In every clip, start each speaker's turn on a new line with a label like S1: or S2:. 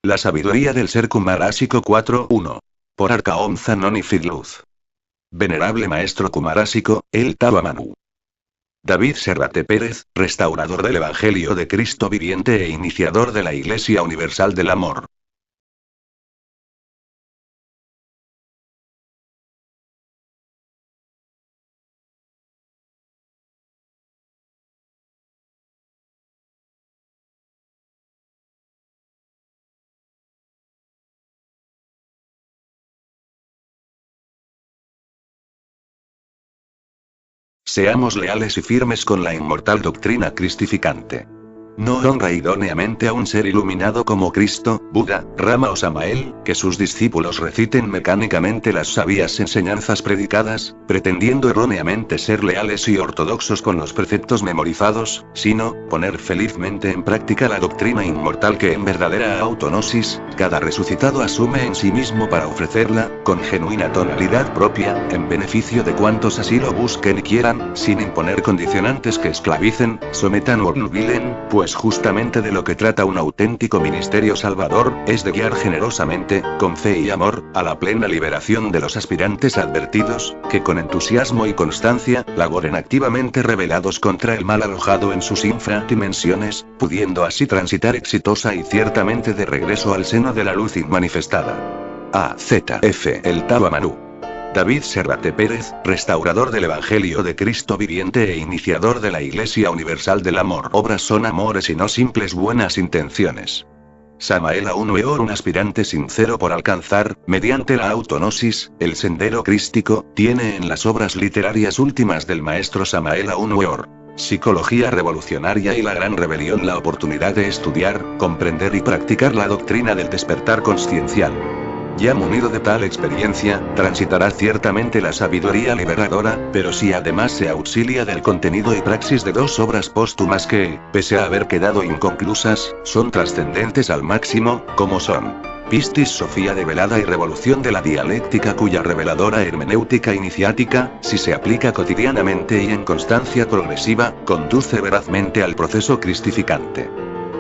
S1: La sabiduría del ser Kumarásico 4.1. Por Arcaón Zanoni Fidluz. Venerable Maestro Kumarásico, el Tawamanu. David Serrate Pérez, restaurador del Evangelio de Cristo viviente e iniciador de la Iglesia Universal del Amor. Seamos leales y firmes con la inmortal doctrina cristificante. No honra idóneamente a un ser iluminado como Cristo, Buda, Rama o Samael, que sus discípulos reciten mecánicamente las sabias enseñanzas predicadas, pretendiendo erróneamente ser leales y ortodoxos con los preceptos memorizados, sino, poner felizmente en práctica la doctrina inmortal que en verdadera autonosis, cada resucitado asume en sí mismo para ofrecerla, con genuina tonalidad propia, en beneficio de cuantos así lo busquen y quieran, sin imponer condicionantes que esclavicen, sometan o obnubilen, pues justamente de lo que trata un auténtico ministerio salvador, es de guiar generosamente, con fe y amor, a la plena liberación de los aspirantes advertidos, que con entusiasmo y constancia, laboren activamente rebelados contra el mal alojado en sus infradimensiones, pudiendo así transitar exitosa y ciertamente de regreso al seno de la luz inmanifestada. A.Z.F. El Tawamanu. David Serrate Pérez, restaurador del Evangelio de Cristo viviente e iniciador de la Iglesia Universal del Amor. Obras son amores y no simples buenas intenciones. Samael aún Weor, un aspirante sincero por alcanzar, mediante la autonosis, el sendero crístico, tiene en las obras literarias últimas del maestro Samael aún Weor, Psicología Revolucionaria y la Gran Rebelión, la oportunidad de estudiar, comprender y practicar la doctrina del despertar consciencial. Ya munido de tal experiencia, transitará ciertamente la sabiduría liberadora, pero si además se auxilia del contenido y praxis de dos obras póstumas que, pese a haber quedado inconclusas, son trascendentes al máximo, como son Pistis Sofía develada y Revolución de la Dialéctica, cuya reveladora hermenéutica iniciática, si se aplica cotidianamente y en constancia progresiva, conduce verazmente al proceso cristificante.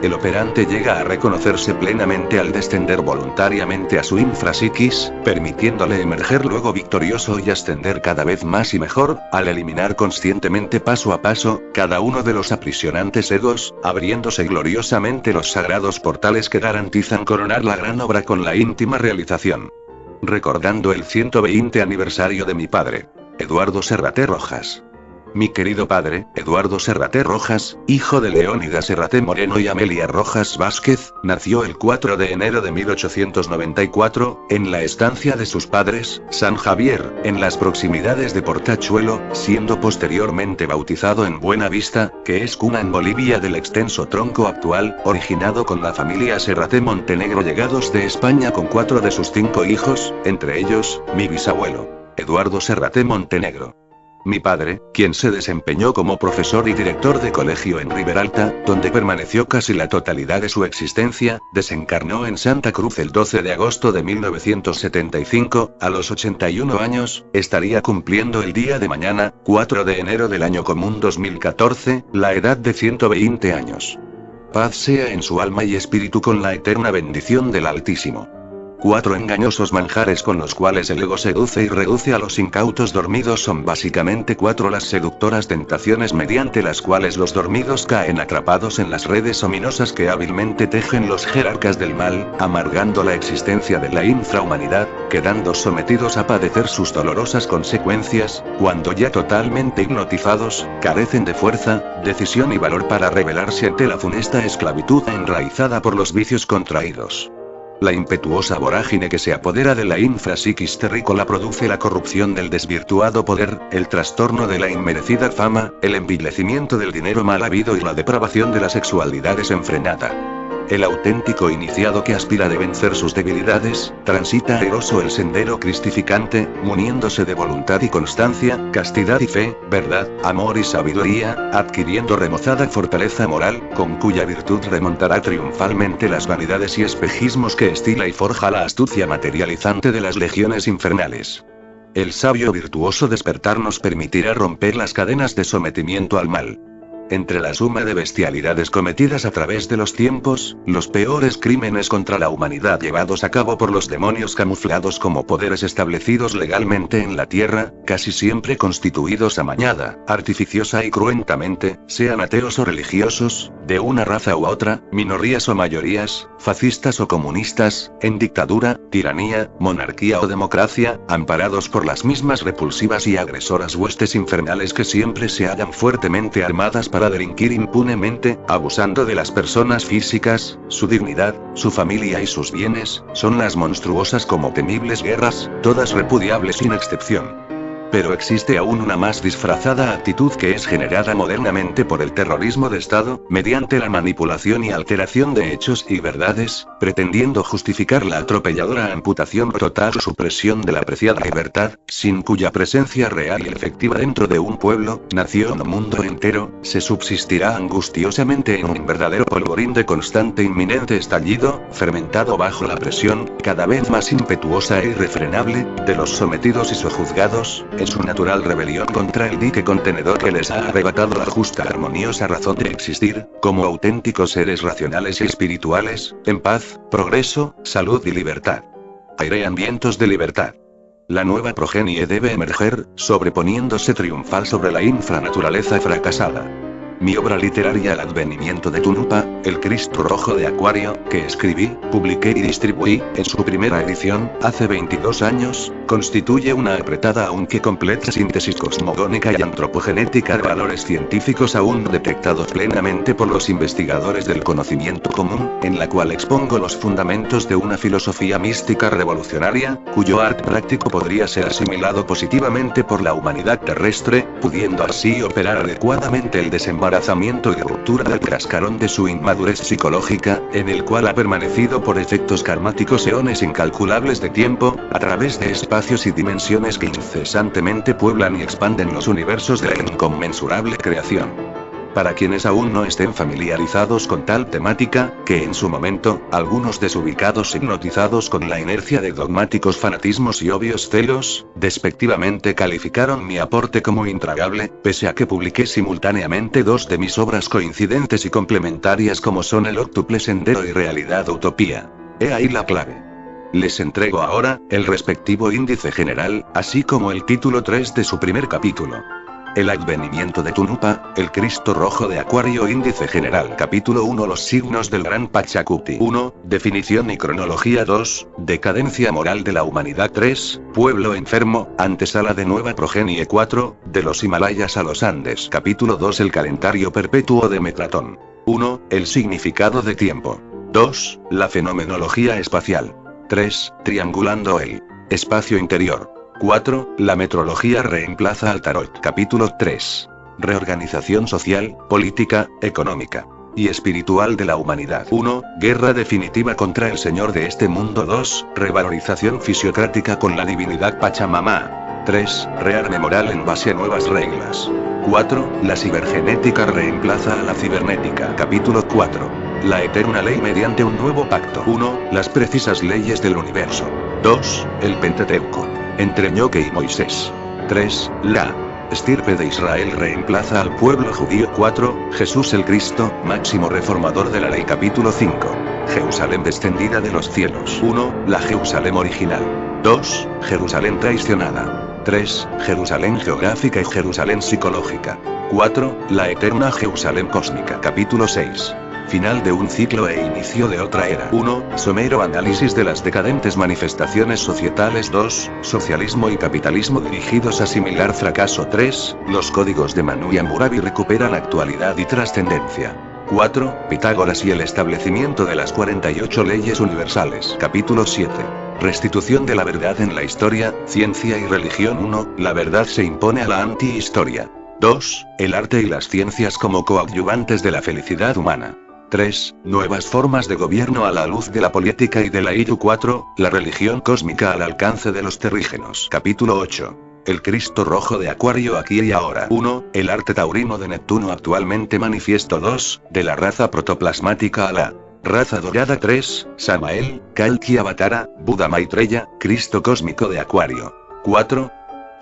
S1: El operante llega a reconocerse plenamente al descender voluntariamente a su infrapsiquis, permitiéndole emerger luego victorioso y ascender cada vez más y mejor, al eliminar conscientemente paso a paso, cada uno de los aprisionantes egos, abriéndose gloriosamente los sagrados portales que garantizan coronar la gran obra con la íntima realización. Recordando el 120 aniversario de mi padre, Eduardo Serrate Rojas. Mi querido padre, Eduardo Serrate Rojas, hijo de Leónidas Serrate Moreno y Amelia Rojas Vázquez, nació el 4 de enero de 1894, en la estancia de sus padres, San Javier, en las proximidades de Portachuelo, siendo posteriormente bautizado en Buena Vista, que es cuna en Bolivia del extenso tronco actual, originado con la familia Serrate Montenegro, llegados de España con 4 de sus 5 hijos, entre ellos, mi bisabuelo, Eduardo Serrate Montenegro. Mi padre, quien se desempeñó como profesor y director de colegio en Riberalta, donde permaneció casi la totalidad de su existencia, desencarnó en Santa Cruz el 12 de agosto de 1975, a los 81 años, estaría cumpliendo el día de mañana, 4 de enero del año común 2014, la edad de 120 años. Paz sea en su alma y espíritu con la eterna bendición del Altísimo. 4 engañosos manjares con los cuales el ego seduce y reduce a los incautos dormidos son básicamente 4 las seductoras tentaciones mediante las cuales los dormidos caen atrapados en las redes ominosas que hábilmente tejen los jerarcas del mal, amargando la existencia de la infrahumanidad, quedando sometidos a padecer sus dolorosas consecuencias, cuando ya totalmente hipnotizados, carecen de fuerza, decisión y valor para rebelarse ante la funesta esclavitud enraizada por los vicios contraídos. La impetuosa vorágine que se apodera de la infrapsiquis terrícola produce la corrupción del desvirtuado poder, el trastorno de la inmerecida fama, el envilecimiento del dinero mal habido y la depravación de la sexualidad desenfrenada. El auténtico iniciado que aspira de vencer sus debilidades, transita airoso el sendero cristificante, muniéndose de voluntad y constancia, castidad y fe, verdad, amor y sabiduría, adquiriendo remozada fortaleza moral, con cuya virtud remontará triunfalmente las vanidades y espejismos que estila y forja la astucia materializante de las legiones infernales. El sabio virtuoso despertar nos permitirá romper las cadenas de sometimiento al mal. Entre la suma de bestialidades cometidas a través de los tiempos, los peores crímenes contra la humanidad llevados a cabo por los demonios camuflados como poderes establecidos legalmente en la Tierra, casi siempre constituidos amañada, artificiosa y cruentamente, sean ateos o religiosos, de una raza u otra, minorías o mayorías, fascistas o comunistas, en dictadura, tiranía, monarquía o democracia, amparados por las mismas repulsivas y agresoras huestes infernales que siempre se hallan fuertemente armadas para delinquir impunemente, abusando de las personas físicas, su dignidad, su familia y sus bienes, son las monstruosas como temibles guerras, todas repudiables sin excepción. Pero existe aún una más disfrazada actitud que es generada modernamente por el terrorismo de Estado, mediante la manipulación y alteración de hechos y verdades, pretendiendo justificar la atropelladora amputación total o supresión de la apreciada libertad, sin cuya presencia real y efectiva dentro de un pueblo, nación o mundo entero, se subsistirá angustiosamente en un verdadero polvorín de constante inminente estallido, fermentado bajo la presión, cada vez más impetuosa e irrefrenable, de los sometidos y sojuzgados, en su natural rebelión contra el dique contenedor que les ha arrebatado la justa armoniosa razón de existir, como auténticos seres racionales y espirituales, en paz, progreso, salud y libertad. Airean vientos de libertad. La nueva progenie debe emerger, sobreponiéndose triunfal sobre la infranaturaleza fracasada. Mi obra literaria El advenimiento de Tunupa, El Cristo Rojo de Acuario, que escribí, publiqué y distribuí, en su primera edición, hace 22 años, constituye una apretada aunque completa síntesis cosmogónica y antropogenética de valores científicos aún no detectados plenamente por los investigadores del conocimiento común, en la cual expongo los fundamentos de una filosofía mística revolucionaria, cuyo arte práctico podría ser asimilado positivamente por la humanidad terrestre, pudiendo así operar adecuadamente el desembarazamiento y ruptura del cascarón de su inmadurez psicológica, en el cual ha permanecido por efectos karmáticos eones incalculables de tiempo, a través de espacios y dimensiones que incesantemente pueblan y expanden los universos de la inconmensurable creación. Para quienes aún no estén familiarizados con tal temática, que en su momento, algunos desubicados hipnotizados con la inercia de dogmáticos fanatismos y obvios celos, despectivamente calificaron mi aporte como intragable, pese a que publiqué simultáneamente dos de mis obras coincidentes y complementarias como son El óctuple sendero y Realidad Utopía. He ahí la clave. Les entrego ahora, el respectivo índice general, así como el título 3 de su primer capítulo. El advenimiento de Tunupa, El Cristo Rojo de Acuario. Índice general. Capítulo 1. Los signos del Gran Pachacuti. 1. Definición y cronología. 2. Decadencia moral de la humanidad. 3. Pueblo enfermo, antesala de nueva progenie. 4. De los Himalayas a los Andes. Capítulo 2. El calendario perpetuo de Metratón. 1. El significado de tiempo. 2. La fenomenología espacial. 3. Triangulando el espacio interior. 4. La metrología reemplaza al tarot. Capítulo 3. Reorganización social, política, económica y espiritual de la humanidad. 1. Guerra definitiva contra el señor de este mundo. 2. Revalorización fisiocrática con la divinidad Pachamama. 3. Rearme moral en base a nuevas reglas. 4. La cibergenética reemplaza a la cibernética. Capítulo 4. La eterna ley mediante un nuevo pacto. 1. Las precisas leyes del universo. 2. El Pentateuco. Entre Ñoque y Moisés. 3. La estirpe de Israel reemplaza al pueblo judío. 4. Jesús el Cristo, máximo reformador de la ley. Capítulo 5. Jerusalén descendida de los cielos. 1. La Jerusalén original. 2. Jerusalén traicionada. 3. Jerusalén geográfica y Jerusalén psicológica. 4. La eterna Jerusalén cósmica. Capítulo 6. Final de un ciclo e inicio de otra era. 1. Somero análisis de las decadentes manifestaciones societales. 2. Socialismo y capitalismo dirigidos a similar fracaso. 3. Los códigos de Manu y Hammurabi recuperan actualidad y trascendencia. 4. Pitágoras y el establecimiento de las 48 leyes universales. Capítulo 7. Restitución de la verdad en la historia, ciencia y religión. 1. La verdad se impone a la antihistoria. 2. El arte y las ciencias como coadyuvantes de la felicidad humana. 3. Nuevas formas de gobierno a la luz de la política y de la IU. 4. La religión cósmica al alcance de los terrígenos. Capítulo 8. El Cristo Rojo de Acuario aquí y ahora. 1. El arte taurino de Neptuno actualmente manifiesto. 2. De la raza protoplasmática a la raza dorada. 3. Samael, Kalki Avatara, Buda Maitreya, Cristo cósmico de Acuario. 4.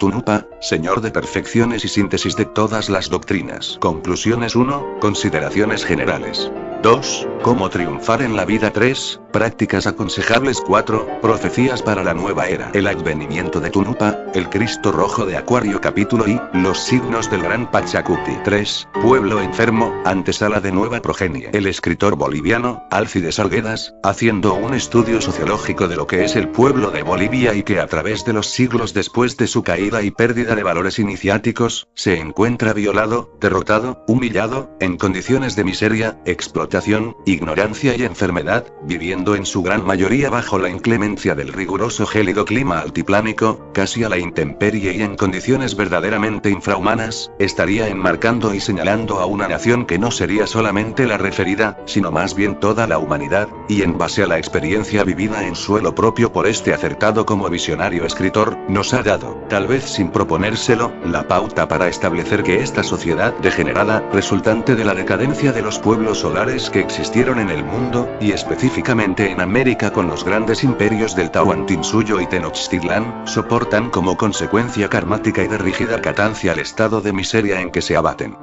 S1: Tunupa, señor de perfecciones y síntesis de todas las doctrinas. Conclusiones 1. Consideraciones generales. 2. Cómo triunfar en la vida. 3. Prácticas aconsejables. 4. Profecías para la nueva era. El advenimiento de Tunupa, el Cristo rojo de Acuario. Capítulo I. Los signos del gran Pachacuti. 3. Pueblo enfermo, antesala de nueva progenie. El escritor boliviano, Alcides Arguedas, haciendo un estudio sociológico de lo que es el pueblo de Bolivia y que a través de los siglos después de su caída y pérdida de valores iniciáticos, se encuentra violado, derrotado, humillado, en condiciones de miseria, explotación, ignorancia y enfermedad, viviendo en su gran mayoría bajo la inclemencia del riguroso gélido clima altiplánico, casi a la intemperie y en condiciones verdaderamente infrahumanas, estaría enmarcando y señalando a una nación que no sería solamente la referida, sino más bien toda la humanidad, y en base a la experiencia vivida en suelo propio por este acertado como visionario escritor, nos ha dado, tal vez sin proponérselo, la pauta para establecer que esta sociedad degenerada, resultante de la decadencia de los pueblos solares que existieron en el mundo, y específicamente en América con los grandes imperios del Tahuantinsuyo y Tenochtitlán, soportan como consecuencia karmática y de rígida catancia el estado de miseria en que se abaten.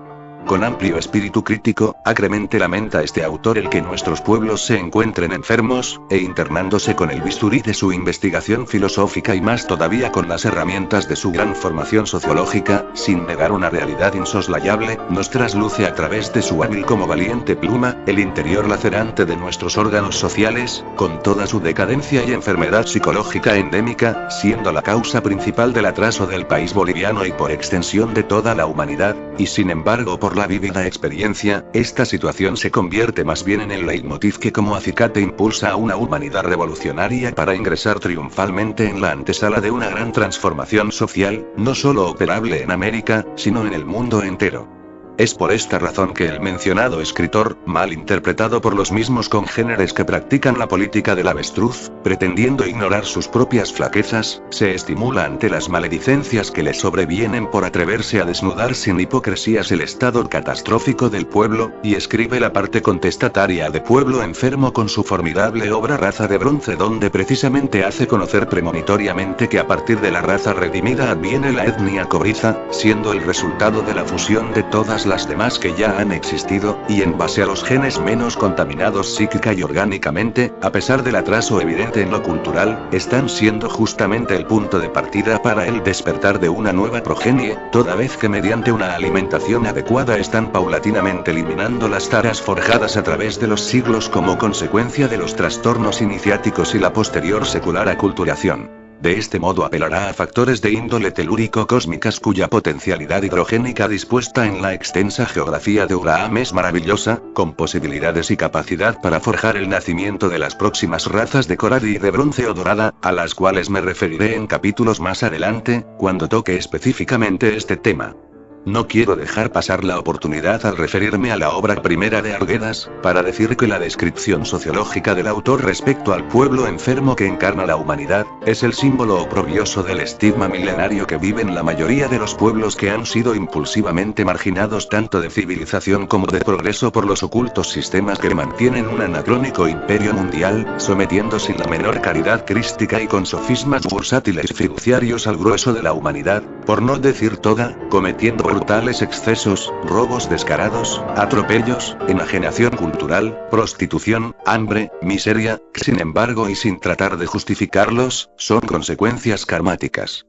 S1: Con amplio espíritu crítico, acremente lamenta este autor el que nuestros pueblos se encuentren enfermos, e internándose con el bisturí de su investigación filosófica y más todavía con las herramientas de su gran formación sociológica, sin negar una realidad insoslayable, nos trasluce a través de su hábil como valiente pluma, el interior lacerante de nuestros órganos sociales, con toda su decadencia y enfermedad psicológica endémica, siendo la causa principal del atraso del país boliviano y por extensión de toda la humanidad, y sin embargo por la vívida experiencia, esta situación se convierte más bien en el leitmotiv que como acicate impulsa a una humanidad revolucionaria para ingresar triunfalmente en la antesala de una gran transformación social, no solo operable en América, sino en el mundo entero. Es por esta razón que el mencionado escritor, mal interpretado por los mismos congéneres que practican la política del avestruz, pretendiendo ignorar sus propias flaquezas, se estimula ante las maledicencias que le sobrevienen por atreverse a desnudar sin hipocresías el estado catastrófico del pueblo, y escribe la parte contestataria de Pueblo enfermo con su formidable obra Raza de Bronce, donde precisamente hace conocer premonitoriamente que a partir de la raza redimida adviene la etnia cobriza, siendo el resultado de la fusión de todas las demás que ya han existido, y en base a los genes menos contaminados psíquica y orgánicamente, a pesar del atraso evidente en lo cultural, están siendo justamente el punto de partida para el despertar de una nueva progenie, toda vez que mediante una alimentación adecuada están paulatinamente eliminando las taras forjadas a través de los siglos como consecuencia de los trastornos iniciáticos y la posterior secular aculturación. De este modo apelará a factores de índole telúrico-cósmicas cuya potencialidad hidrogénica dispuesta en la extensa geografía de Uraam es maravillosa, con posibilidades y capacidad para forjar el nacimiento de las próximas razas de Coradi y de Bronce o Dorada, a las cuales me referiré en capítulos más adelante, cuando toque específicamente este tema. No quiero dejar pasar la oportunidad al referirme a la obra primera de Arguedas, para decir que la descripción sociológica del autor respecto al pueblo enfermo que encarna la humanidad, es el símbolo oprobioso del estigma milenario que viven la mayoría de los pueblos que han sido impulsivamente marginados tanto de civilización como de progreso por los ocultos sistemas que mantienen un anacrónico imperio mundial, sometiendo sin la menor caridad crística y con sofismas bursátiles y fiduciarios al grueso de la humanidad, por no decir toda, cometiendo brutales excesos, robos descarados, atropellos, enajenación cultural, prostitución, hambre, miseria, que sin embargo y sin tratar de justificarlos, son consecuencias karmáticas.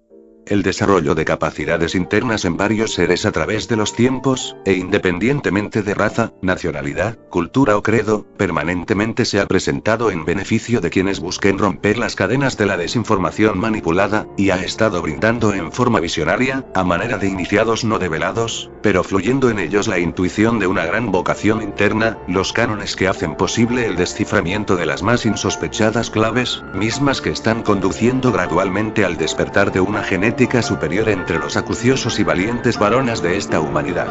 S1: El desarrollo de capacidades internas en varios seres a través de los tiempos, e independientemente de raza, nacionalidad, cultura o credo, permanentemente se ha presentado en beneficio de quienes busquen romper las cadenas de la desinformación manipulada, y ha estado brindando en forma visionaria, a manera de iniciados no develados, pero fluyendo en ellos la intuición de una gran vocación interna, los cánones que hacen posible el desciframiento de las más insospechadas claves, mismas que están conduciendo gradualmente al despertar de una genética superior entre los acuciosos y valientes varones de esta humanidad.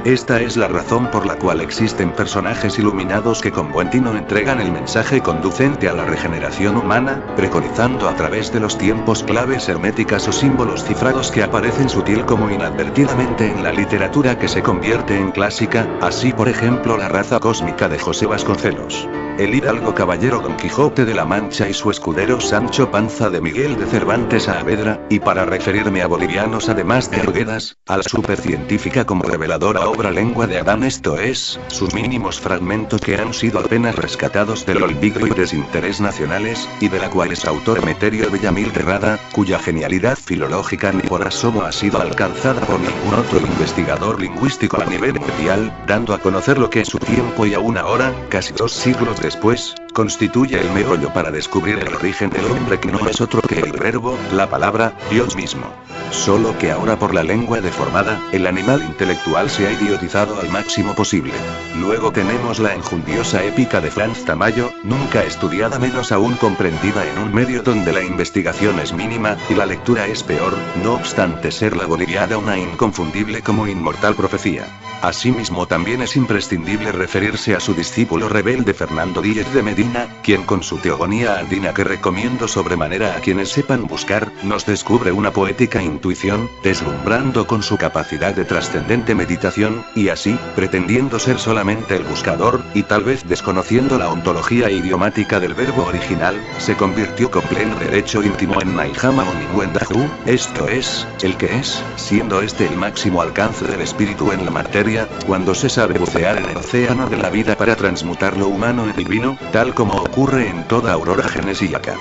S1: Esta es la razón por la cual existen personajes iluminados que con buen tino entregan el mensaje conducente a la regeneración humana, preconizando a través de los tiempos claves herméticas o símbolos cifrados que aparecen sutil como inadvertidamente en la literatura que se convierte en clásica, así por ejemplo la raza cósmica de José Vasconcelos. el hidalgo caballero Don Quijote de la Mancha y su escudero Sancho Panza de Miguel de Cervantes Saavedra, y para referirme a bolivianos además de Arguedas, a la supercientífica como reveladora obra Lengua de Adán, esto es, sus mínimos fragmentos que han sido apenas rescatados del olvido y desinterés nacionales, y de la cual es autor Emeterio Villamil de Rada, cuya genialidad filológica ni por asomo ha sido alcanzada por ningún otro investigador lingüístico a nivel mundial, dando a conocer lo que en su tiempo y aún ahora, casi 2 siglos después, constituye el meollo para descubrir el origen del hombre, que no es otro que el verbo, la palabra, Dios mismo. Solo que ahora por la lengua deformada, el animal intelectual se ha idiotizado al máximo posible. Luego tenemos la enjundiosa épica de Franz Tamayo, nunca estudiada menos aún comprendida en un medio donde la investigación es mínima, y la lectura es peor, no obstante ser la boliviana una inconfundible como inmortal profecía. Asimismo también es imprescindible referirse a su discípulo rebelde Fernando Díez de Medina, quien con su teogonía andina, que recomiendo sobremanera a quienes sepan buscar, nos descubre una poética intuición, deslumbrando con su capacidad de trascendente meditación, y así, pretendiendo ser solamente el buscador, y tal vez desconociendo la ontología idiomática del verbo original, se convirtió con pleno derecho íntimo en Naihama Oniwendahu, esto es, el que es, siendo este el máximo alcance del espíritu en la materia, cuando se sabe bucear en el océano de la vida para transmutar lo humano en divino, tal como ocurre en toda aurora genesíaca.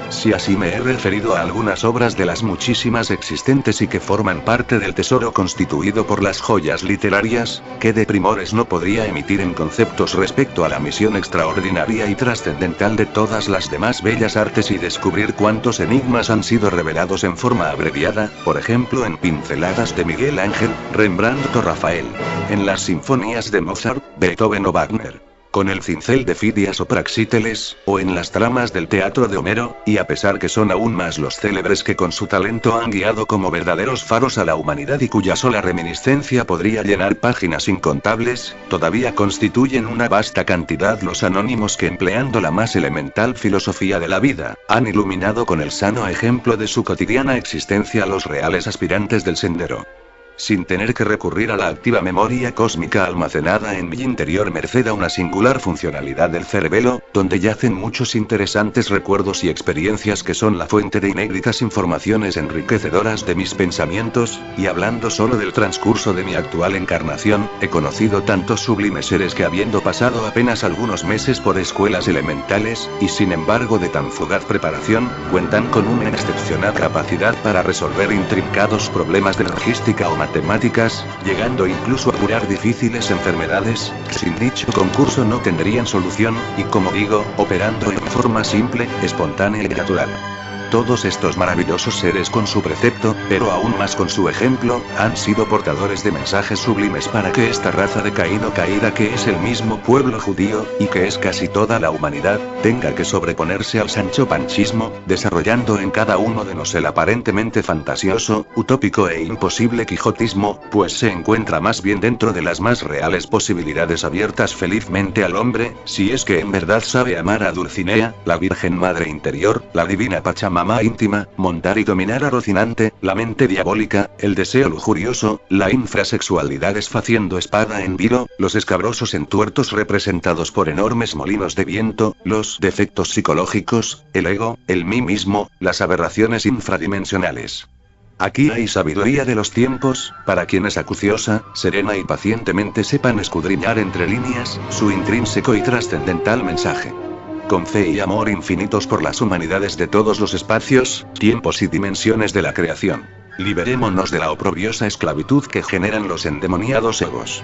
S1: Si así me he referido a algunas obras de las muchísimas existentes y que forman parte del tesoro constituido por las joyas literarias, ¿qué de primores no podría emitir en conceptos respecto a la misión extraordinaria y trascendental de todas las demás bellas artes y descubrir cuántos enigmas han sido revelados en forma abreviada, por ejemplo en pinceladas de Miguel Ángel, Rembrandt o Rafael, en las sinfonías de Mozart, Beethoven o Wagner, con el cincel de Fidias o Praxíteles, o en las tramas del teatro de Homero, y a pesar que son aún más los célebres que con su talento han guiado como verdaderos faros a la humanidad y cuya sola reminiscencia podría llenar páginas incontables, todavía constituyen una vasta cantidad los anónimos que, empleando la más elemental filosofía de la vida, han iluminado con el sano ejemplo de su cotidiana existencia a los reales aspirantes del sendero. Sin tener que recurrir a la activa memoria cósmica almacenada en mi interior merced a una singular funcionalidad del cerebelo, donde yacen muchos interesantes recuerdos y experiencias que son la fuente de inéditas informaciones enriquecedoras de mis pensamientos, y hablando solo del transcurso de mi actual encarnación, he conocido tantos sublimes seres que, habiendo pasado apenas algunos meses por escuelas elementales, y sin embargo de tan fugaz preparación, cuentan con una excepcional capacidad para resolver intrincados problemas de logística o matemáticas, llegando incluso a curar difíciles enfermedades, que sin dicho concurso no tendrían solución, y como digo, operando en forma simple, espontánea y natural. Todos estos maravillosos seres con su precepto, pero aún más con su ejemplo, han sido portadores de mensajes sublimes para que esta raza de Caín o caída, que es el mismo pueblo judío, y que es casi toda la humanidad, tenga que sobreponerse al sanchopanchismo, desarrollando en cada uno de nos el aparentemente fantasioso, utópico e imposible quijotismo, pues se encuentra más bien dentro de las más reales posibilidades abiertas felizmente al hombre, si es que en verdad sabe amar a Dulcinea, la Virgen Madre Interior, la divina Pachamama íntima, montar y dominar a Rocinante, la mente diabólica, el deseo lujurioso, la infrasexualidad esfaciendo espada en vilo, los escabrosos entuertos representados por enormes molinos de viento, los defectos psicológicos, el ego, el mí mismo, las aberraciones infradimensionales. Aquí hay sabiduría de los tiempos, para quienes acuciosa, serena y pacientemente sepan escudriñar entre líneas, su intrínseco y trascendental mensaje. Con fe y amor infinitos por las humanidades de todos los espacios, tiempos y dimensiones de la creación. Liberémonos de la oprobiosa esclavitud que generan los endemoniados egos.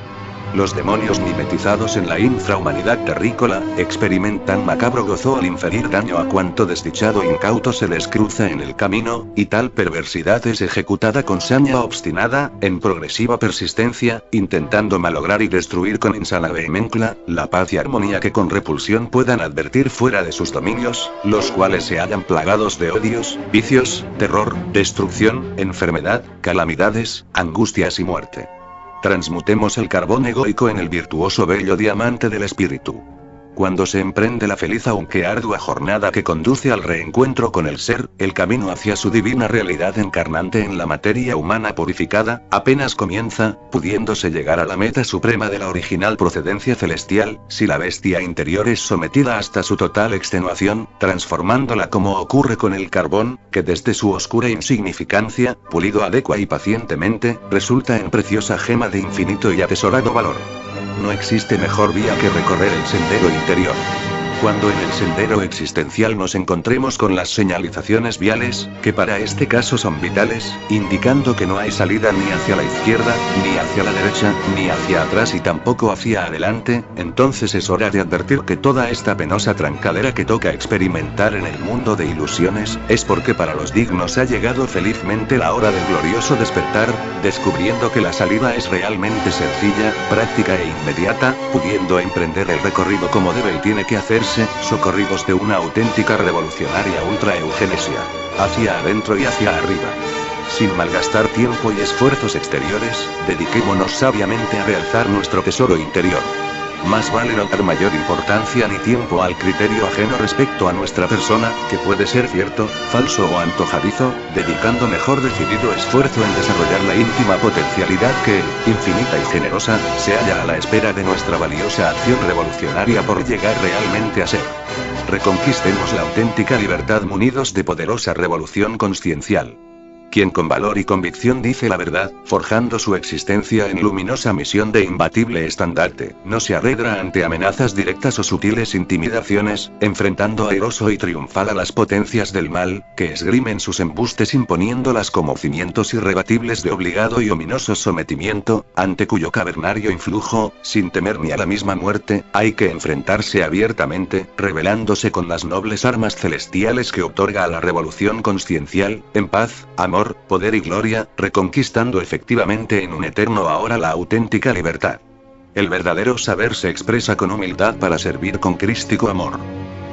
S1: Los demonios mimetizados en la infrahumanidad terrícola, experimentan macabro gozo al inferir daño a cuanto desdichado incauto se les cruza en el camino, y tal perversidad es ejecutada con saña obstinada, en progresiva persistencia, intentando malograr y destruir con insana vehemencia, la paz y armonía que con repulsión puedan advertir fuera de sus dominios, los cuales se hallan plagados de odios, vicios, terror, destrucción, enfermedad, calamidades, angustias y muerte. Transmutemos el carbón egoico en el virtuoso bello diamante del espíritu. Cuando se emprende la feliz aunque ardua jornada que conduce al reencuentro con el ser, el camino hacia su divina realidad encarnante en la materia humana purificada, apenas comienza, pudiéndose llegar a la meta suprema de la original procedencia celestial, si la bestia interior es sometida hasta su total extenuación, transformándola como ocurre con el carbón, que desde su oscura insignificancia, pulido adecua y pacientemente, resulta en preciosa gema de infinito y atesorado valor. No existe mejor vía que recorrer el sendero interior. Cuando en el sendero existencial nos encontremos con las señalizaciones viales, que para este caso son vitales, indicando que no hay salida ni hacia la izquierda, ni hacia la derecha, ni hacia atrás y tampoco hacia adelante, entonces es hora de advertir que toda esta penosa trancadera que toca experimentar en el mundo de ilusiones, es porque para los dignos ha llegado felizmente la hora del glorioso despertar, descubriendo que la salida es realmente sencilla, práctica e inmediata, pudiendo emprender el recorrido como debe y tiene que hacerse, socorridos de una auténtica revolucionaria ultraeugenesia. Hacia adentro y hacia arriba. Sin malgastar tiempo y esfuerzos exteriores, dediquémonos sabiamente a realzar nuestro tesoro interior. Más vale no dar mayor importancia ni tiempo al criterio ajeno respecto a nuestra persona, que puede ser cierto, falso o antojadizo, dedicando mejor decidido esfuerzo en desarrollar la íntima potencialidad que, infinita y generosa, se halla a la espera de nuestra valiosa acción revolucionaria por llegar realmente a ser. Reconquistemos la auténtica libertad munidos de poderosa revolución consciencial. Quien con valor y convicción dice la verdad, forjando su existencia en luminosa misión de imbatible estandarte, no se arredra ante amenazas directas o sutiles intimidaciones, enfrentando airoso y triunfal a las potencias del mal, que esgrimen sus embustes imponiéndolas como cimientos irrebatibles de obligado y ominoso sometimiento, ante cuyo cavernario influjo, sin temer ni a la misma muerte, hay que enfrentarse abiertamente, rebelándose con las nobles armas celestiales que otorga a la revolución consciencial, en paz, amor, poder y gloria, reconquistando efectivamente en un eterno ahora la auténtica libertad. El verdadero saber se expresa con humildad para servir con crístico amor.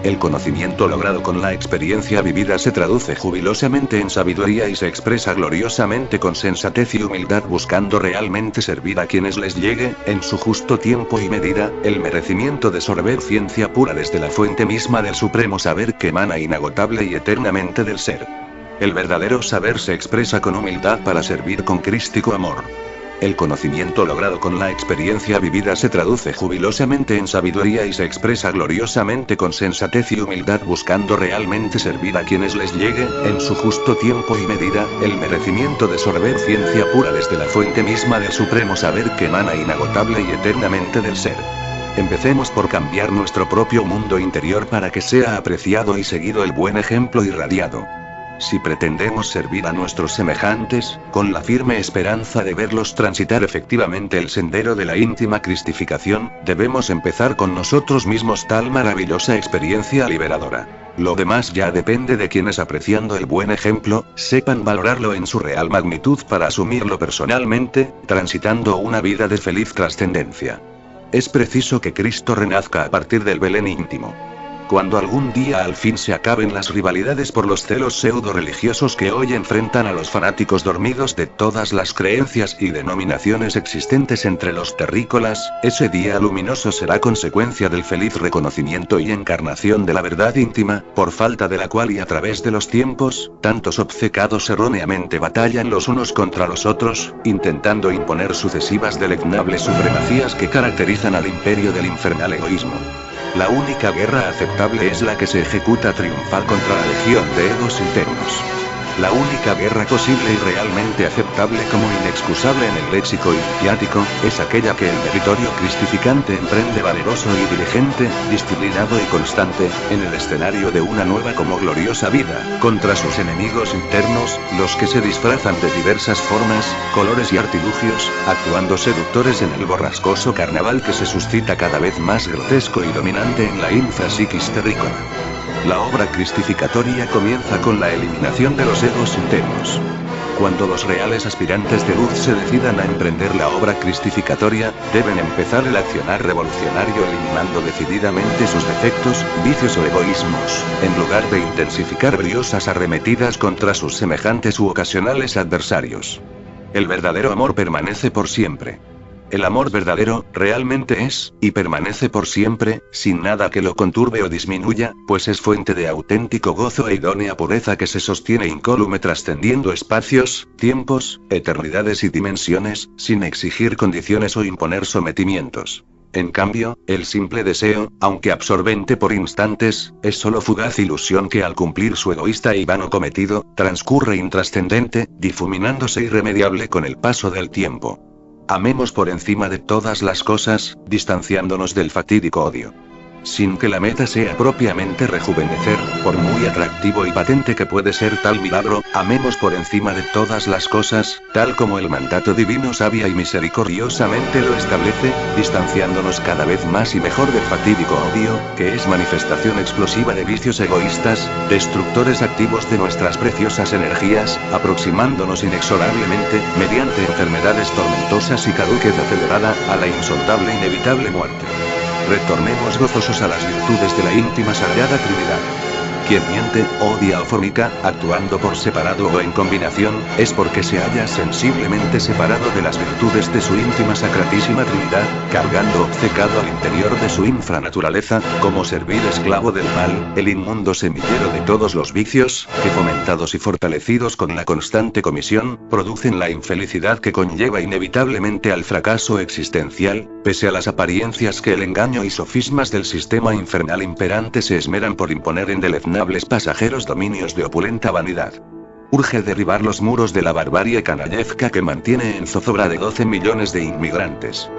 S1: El conocimiento logrado con la experiencia vivida se traduce jubilosamente en sabiduría y se expresa gloriosamente con sensatez y humildad buscando realmente servir a quienes les llegue, en su justo tiempo y medida, el merecimiento de sorber ciencia pura desde la fuente misma del supremo saber que emana inagotable y eternamente del ser. El verdadero saber se expresa con humildad para servir con crístico amor. El conocimiento logrado con la experiencia vivida se traduce jubilosamente en sabiduría y se expresa gloriosamente con sensatez y humildad buscando realmente servir a quienes les llegue, en su justo tiempo y medida, el merecimiento de sorber ciencia pura desde la fuente misma del supremo saber que emana inagotable y eternamente del ser. Empecemos por cambiar nuestro propio mundo interior para que sea apreciado y seguido el buen ejemplo irradiado. Si pretendemos servir a nuestros semejantes, con la firme esperanza de verlos transitar efectivamente el sendero de la íntima cristificación, debemos empezar con nosotros mismos tal maravillosa experiencia liberadora. Lo demás ya depende de quienes apreciando el buen ejemplo, sepan valorarlo en su real magnitud para asumirlo personalmente, transitando una vida de feliz trascendencia. Es preciso que Cristo renazca a partir del Belén íntimo. Cuando algún día al fin se acaben las rivalidades por los celos pseudo-religiosos que hoy enfrentan a los fanáticos dormidos de todas las creencias y denominaciones existentes entre los terrícolas, ese día luminoso será consecuencia del feliz reconocimiento y encarnación de la verdad íntima, por falta de la cual y a través de los tiempos, tantos obcecados erróneamente batallan los unos contra los otros, intentando imponer sucesivas deleznables supremacías que caracterizan al imperio del infernal egoísmo. La única guerra aceptable es la que se ejecuta triunfal contra la legión de egos internos. La única guerra posible y realmente aceptable como inexcusable en el léxico iniciático, es aquella que el meritorio cristificante emprende valeroso y diligente, disciplinado y constante, en el escenario de una nueva como gloriosa vida, contra sus enemigos internos, los que se disfrazan de diversas formas, colores y artilugios, actuando seductores en el borrascoso carnaval que se suscita cada vez más grotesco y dominante en la infrapsiquis terrícola. La obra cristificatoria comienza con la eliminación de los egos internos. Cuando los reales aspirantes de luz se decidan a emprender la obra cristificatoria, deben empezar el accionar revolucionario eliminando decididamente sus defectos, vicios o egoísmos, en lugar de intensificar briosas arremetidas contra sus semejantes u ocasionales adversarios. El verdadero amor permanece por siempre. El amor verdadero, realmente es, y permanece por siempre, sin nada que lo conturbe o disminuya, pues es fuente de auténtico gozo e idónea pureza que se sostiene incólume trascendiendo espacios, tiempos, eternidades y dimensiones, sin exigir condiciones o imponer sometimientos. En cambio, el simple deseo, aunque absorbente por instantes, es solo fugaz ilusión que al cumplir su egoísta y vano cometido, transcurre intrascendente, difuminándose irremediable con el paso del tiempo. Amemos por encima de todas las cosas, distanciándonos del fatídico odio. Sin que la meta sea propiamente rejuvenecer, por muy atractivo y patente que puede ser tal milagro, amemos por encima de todas las cosas, tal como el mandato divino sabia y misericordiosamente lo establece, distanciándonos cada vez más y mejor del fatídico odio, que es manifestación explosiva de vicios egoístas, destructores activos de nuestras preciosas energías, aproximándonos inexorablemente, mediante enfermedades tormentosas y caduquez acelerada, a la insondable inevitable muerte. Retornemos gozosos a las virtudes de la íntima Sagrada Trinidad. Quien miente, odia o fornica, actuando por separado o en combinación, es porque se halla sensiblemente separado de las virtudes de su íntima Sacratísima Trinidad, cargando obcecado al interior de su infranaturaleza, como servil esclavo del mal, el inmundo semillero de todos los vicios, que fomentados y fortalecidos con la constante comisión, producen la infelicidad que conlleva inevitablemente al fracaso existencial, pese a las apariencias que el engaño y sofismas del sistema infernal imperante se esmeran por imponer en deleznables pasajeros dominios de opulenta vanidad. Urge derribar los muros de la barbarie canallesca que mantiene en zozobra de 12 millones de inmigrantes.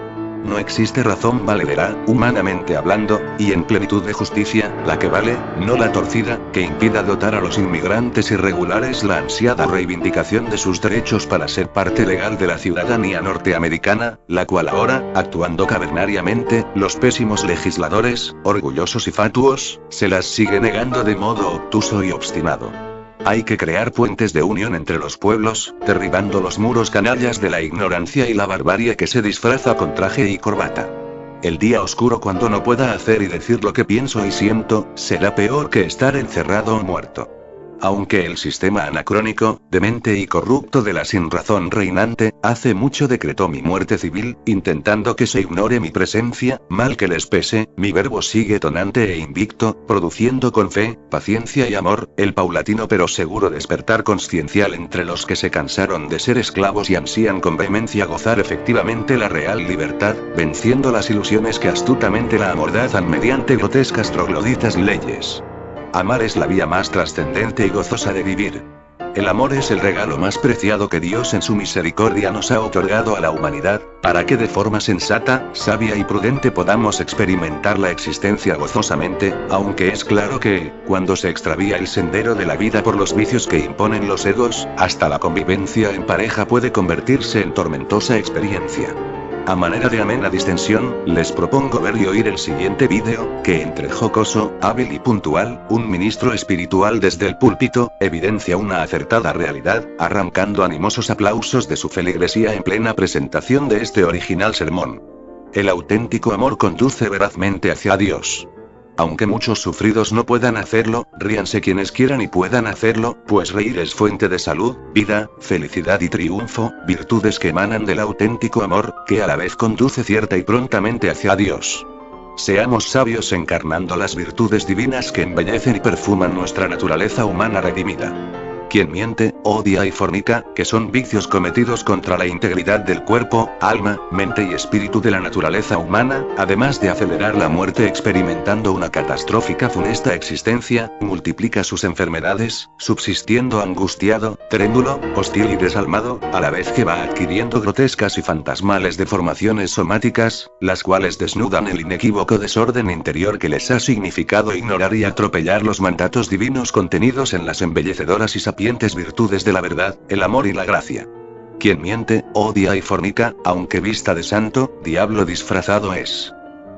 S1: No existe razón valedera, humanamente hablando, y en plenitud de justicia, la que vale, no la torcida, que impida dotar a los inmigrantes irregulares la ansiada reivindicación de sus derechos para ser parte legal de la ciudadanía norteamericana, la cual ahora, actuando cavernariamente, los pésimos legisladores, orgullosos y fatuos, se las sigue negando de modo obtuso y obstinado. Hay que crear puentes de unión entre los pueblos, derribando los muros canallas de la ignorancia y la barbarie que se disfraza con traje y corbata. El día oscuro cuando no pueda hacer y decir lo que pienso y siento, será peor que estar encerrado o muerto. Aunque el sistema anacrónico, demente y corrupto de la sinrazón reinante, hace mucho decretó mi muerte civil, intentando que se ignore mi presencia, mal que les pese, mi verbo sigue tonante e invicto, produciendo con fe, paciencia y amor, el paulatino pero seguro despertar consciencial entre los que se cansaron de ser esclavos y ansían con vehemencia gozar efectivamente la real libertad, venciendo las ilusiones que astutamente la amordazan mediante grotescas trogloditas leyes. Amar es la vía más trascendente y gozosa de vivir. El amor es el regalo más preciado que Dios en su misericordia nos ha otorgado a la humanidad, para que de forma sensata, sabia y prudente podamos experimentar la existencia gozosamente, aunque es claro que, cuando se extravía el sendero de la vida por los vicios que imponen los egos, hasta la convivencia en pareja puede convertirse en tormentosa experiencia. A manera de amena distensión, les propongo ver y oír el siguiente vídeo, que entre jocoso, hábil y puntual, un ministro espiritual desde el púlpito, evidencia una acertada realidad, arrancando animosos aplausos de su feligresía en plena presentación de este original sermón. El auténtico amor conduce verazmente hacia Dios. Aunque muchos sufridos no puedan hacerlo, ríanse quienes quieran y puedan hacerlo, pues reír es fuente de salud, vida, felicidad y triunfo, virtudes que emanan del auténtico amor, que a la vez conduce cierta y prontamente hacia Dios. Seamos sabios encarnando las virtudes divinas que embellecen y perfuman nuestra naturaleza humana redimida. Quien miente, odia y fornica, que son vicios cometidos contra la integridad del cuerpo, alma, mente y espíritu de la naturaleza humana, además de acelerar la muerte experimentando una catastrófica funesta existencia, multiplica sus enfermedades, subsistiendo angustiado, trémulo, hostil y desalmado, a la vez que va adquiriendo grotescas y fantasmales deformaciones somáticas, las cuales desnudan el inequívoco desorden interior que les ha significado ignorar y atropellar los mandatos divinos contenidos en las embellecedoras y sapientes virtudes de la verdad, el amor y la gracia. Quien miente, odia y fornica, aunque vista de santo, diablo disfrazado es.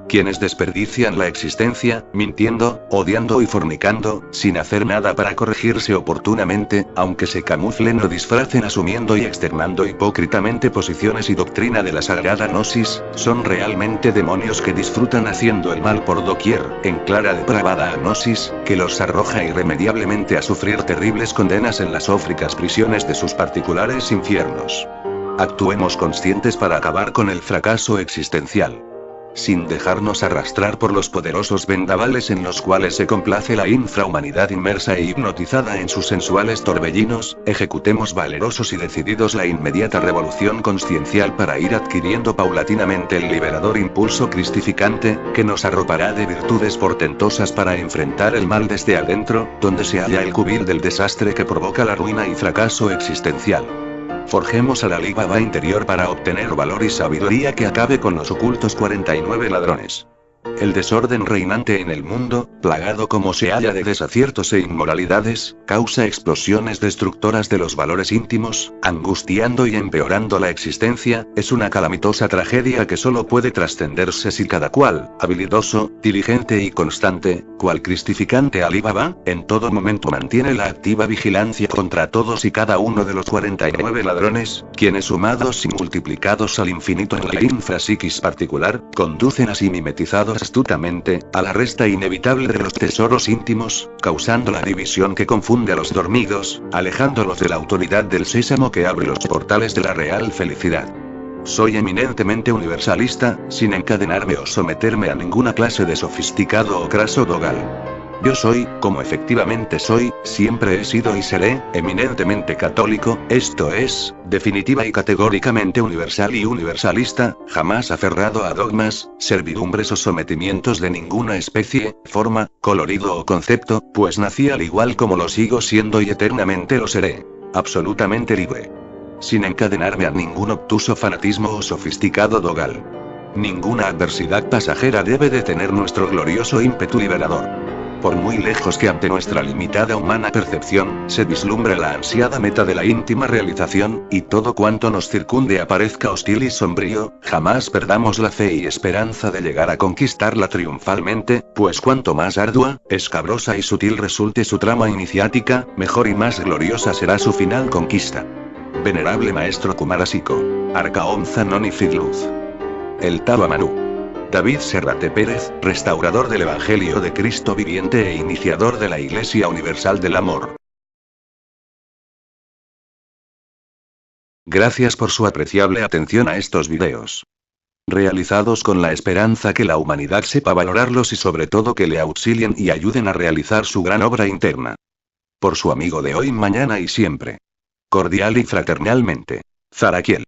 S1: Quienes desperdician la existencia, mintiendo, odiando y fornicando, sin hacer nada para corregirse oportunamente, aunque se camuflen o disfracen asumiendo y externando hipócritamente posiciones y doctrina de la sagrada gnosis, son realmente demonios que disfrutan haciendo el mal por doquier, en clara depravada gnosis, que los arroja irremediablemente a sufrir terribles condenas en las ófricas prisiones de sus particulares infiernos. Actuemos conscientes para acabar con el fracaso existencial. Sin dejarnos arrastrar por los poderosos vendavales en los cuales se complace la infrahumanidad inmersa e hipnotizada en sus sensuales torbellinos, ejecutemos valerosos y decididos la inmediata revolución consciencial para ir adquiriendo paulatinamente el liberador impulso cristificante, que nos arropará de virtudes portentosas para enfrentar el mal desde adentro, donde se halla el cubil del desastre que provoca la ruina y fracaso existencial. Forjemos al Ali Baba interior para obtener valor y sabiduría que acabe con los ocultos 49 ladrones. El desorden reinante en el mundo, plagado como se halla de desaciertos e inmoralidades, causa explosiones destructoras de los valores íntimos, angustiando y empeorando la existencia. Es una calamitosa tragedia que solo puede trascenderse si cada cual, habilidoso, diligente y constante, cual cristificante Ali Baba, en todo momento mantiene la activa vigilancia contra todos y cada uno de los 49 ladrones, quienes sumados y multiplicados al infinito en la infrapsiquis particular, conducen así mimetizados astutamente a la resta inevitable de los tesoros íntimos, causando la división que confunde a los dormidos, alejándolos de la autoridad del sésamo que abre los portales de la real felicidad. Soy eminentemente universalista, sin encadenarme o someterme a ninguna clase de sofisticado o craso dogal. Yo soy, como efectivamente soy, siempre he sido y seré, eminentemente católico, esto es, definitiva y categóricamente universal y universalista, jamás aferrado a dogmas, servidumbres o sometimientos de ninguna especie, forma, colorido o concepto, pues nací al igual como lo sigo siendo y eternamente lo seré. Absolutamente libre. Sin encadenarme a ningún obtuso fanatismo o sofisticado dogal. Ninguna adversidad pasajera debe detener nuestro glorioso ímpetu liberador. Por muy lejos que ante nuestra limitada humana percepción, se vislumbra la ansiada meta de la íntima realización, y todo cuanto nos circunde aparezca hostil y sombrío, jamás perdamos la fe y esperanza de llegar a conquistarla triunfalmente, pues cuanto más ardua, escabrosa y sutil resulte su trama iniciática, mejor y más gloriosa será su final conquista. Venerable Maestro Kumarasiko. Arcaón Zanoni Fidluz. El Taba Manú. David Serrate Pérez, restaurador del Evangelio de Cristo viviente e iniciador de la Iglesia Universal del Amor. Gracias por su apreciable atención a estos videos. Realizados con la esperanza que la humanidad sepa valorarlos y sobre todo que le auxilien y ayuden a realizar su gran obra interna. Por su amigo de hoy, mañana y siempre. Cordial y fraternalmente. Zaraquiel.